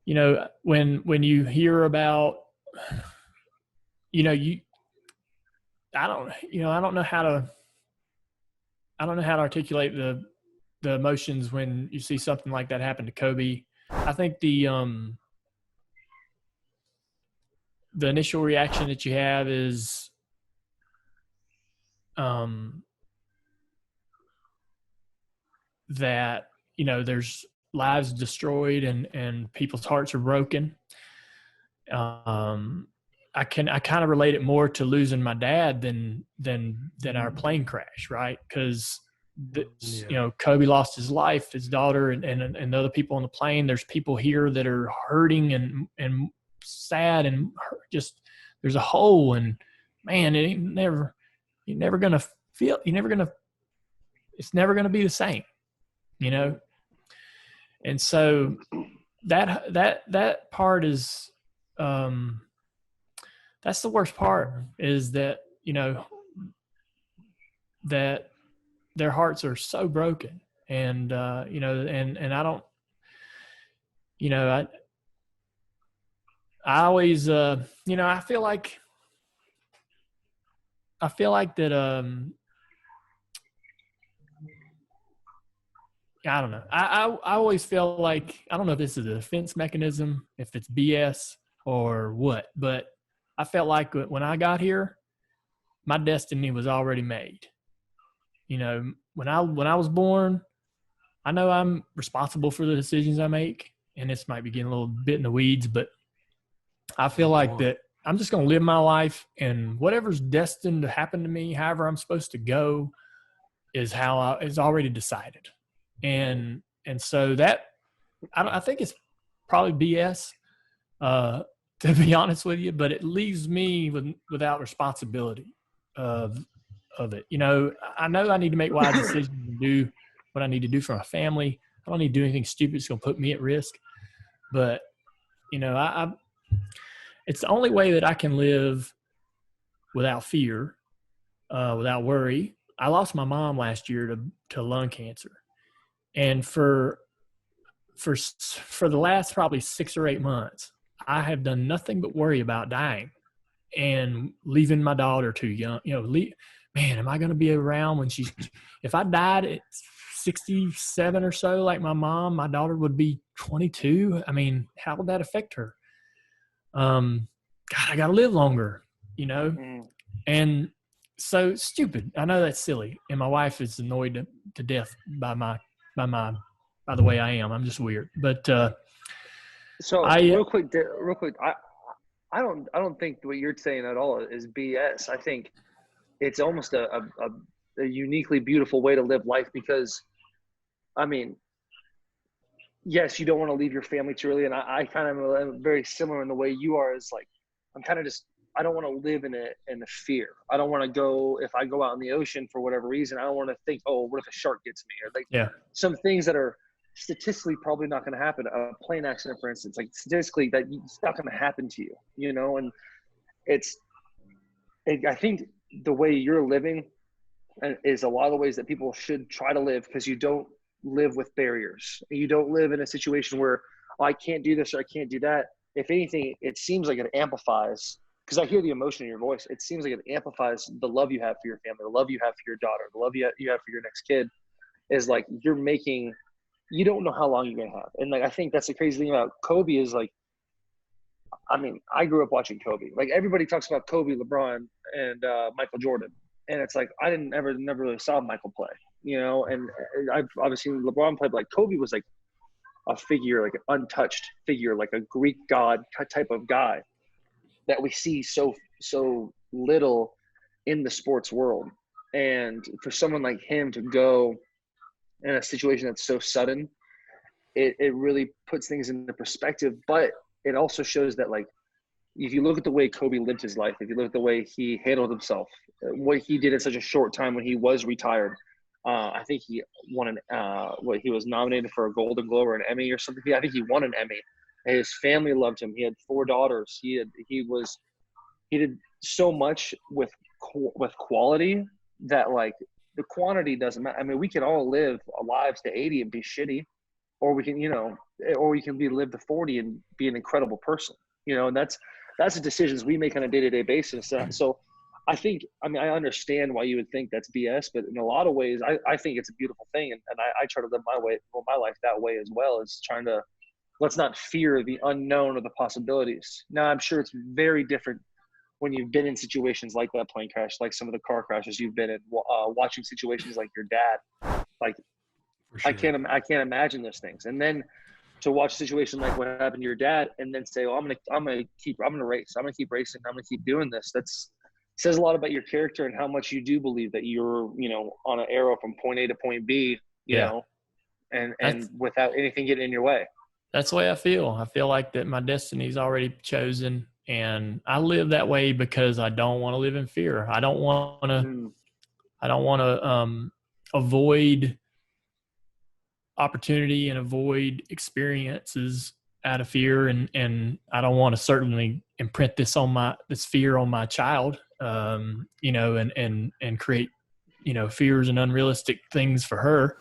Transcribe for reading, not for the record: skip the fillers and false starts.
when you hear about, you, I don't know how to articulate the emotions when you see something like that happen to Kobe. I think the initial reaction that you have is that there's lives destroyed and people's hearts are broken. I kind of relate it more to losing my dad than our plane crash, right? Because Kobe lost his life, his daughter, and the other people on the plane. There's people here that are hurting and sad and just there's a hole, and man, it's never gonna be the same, And so that part is that's the worst part, is that that their hearts are so broken, and and I don't, I always I feel like that I don't know. I always feel like, I don't know if this is a defense mechanism, if it's BS or what, but I felt like when I got here, my destiny was already made. When I was born, I know I'm responsible for the decisions I make, and this might be getting a little bit in the weeds, but I feel like that I'm just going to live my life, and whatever's destined to happen to me, however I'm supposed to go, is already decided. And so that I think it's probably BS, to be honest with you, but it leaves me without responsibility of it. I know I need to make wise decisions and do what I need to do for my family. I don't need to do anything stupid that's going to put me at risk. But, it's the only way that I can live without fear, without worry. I lost my mom last year to lung cancer. And for the last probably 6 or 8 months, I have done nothing but worry about dying and leaving my daughter too young. Man, am I going to be around when if I died at 67 or so, like my mom, my daughter would be 22. I mean, how would that affect her? God, I got to live longer, And so stupid. I know that's silly. And my wife is annoyed to death by the way I am. I'm just weird. But real quick, I don't think what you're saying at all is BS. I think it's almost a uniquely beautiful way to live life, because, I mean, yes, you don't want to leave your family too early, and I kind of am very similar in the way you are. Is like, I'm kind of just, I don't want to live in the fear. I don't want to go, if I go out in the ocean for whatever reason, I don't want to think, oh, what if a shark gets me? Or some things that are statistically probably not going to happen. A plane accident, for instance, like statistically it's not going to happen to you, and I think the way you're living is a lot of the ways that people should try to live, because you don't live with barriers. You don't live in a situation where, oh, I can't do this or I can't do that. If anything, it seems like it amplifies, because I hear the emotion in your voice. It seems like it amplifies the love you have for your family, the love you have for your daughter, the love you have for your next kid. Is like, you don't know how long you're going to have. And like, I think that's the crazy thing about Kobe is like, I mean, I grew up watching Kobe. Like, everybody talks about Kobe, LeBron, and Michael Jordan. And it's like, I never really saw Michael play, and I've obviously seen LeBron play, but like Kobe was like a figure, like an untouched figure, like a Greek god type of guy that we see so little in the sports world. And for someone like him to go in a situation that's so sudden, it really puts things into perspective. But it also shows that, like, if you look at the way Kobe lived his life, if you look at the way he handled himself, what he did in such a short time when he was retired, I think he won he was nominated for a Golden Globe or an Emmy or something. I think he won an Emmy. His family loved him. He had 4 daughters. He did so much with quality that, like, the quantity doesn't matter. I mean, we can all live our lives to 80 and be shitty, or we can, or we can live to 40 and be an incredible person, and that's the decisions we make on a day-to-day basis. So I understand why you would think that's BS, but in a lot of ways, I think it's a beautiful thing. And I try to live my life that way as well, as trying to, let's not fear the unknown or the possibilities. Now, I'm sure it's very different when you've been in situations like that plane crash, like some of the car crashes you've been in, watching situations like your dad. Like, For sure. I can't imagine those things. And then to watch a situation like what happened to your dad, and then say, "Oh, I'm gonna race. I'm gonna keep racing. I'm gonna keep doing this." That's says a lot about your character and how much you do believe that you're, on an arrow from point A to point B, and without anything getting in your way. That's the way I feel. I feel like that my destiny is already chosen, and I live that way because I don't want to live in fear. I don't want to avoid opportunity and avoid experiences out of fear, and I don't want to certainly imprint this fear on my child, and create fears and unrealistic things for her.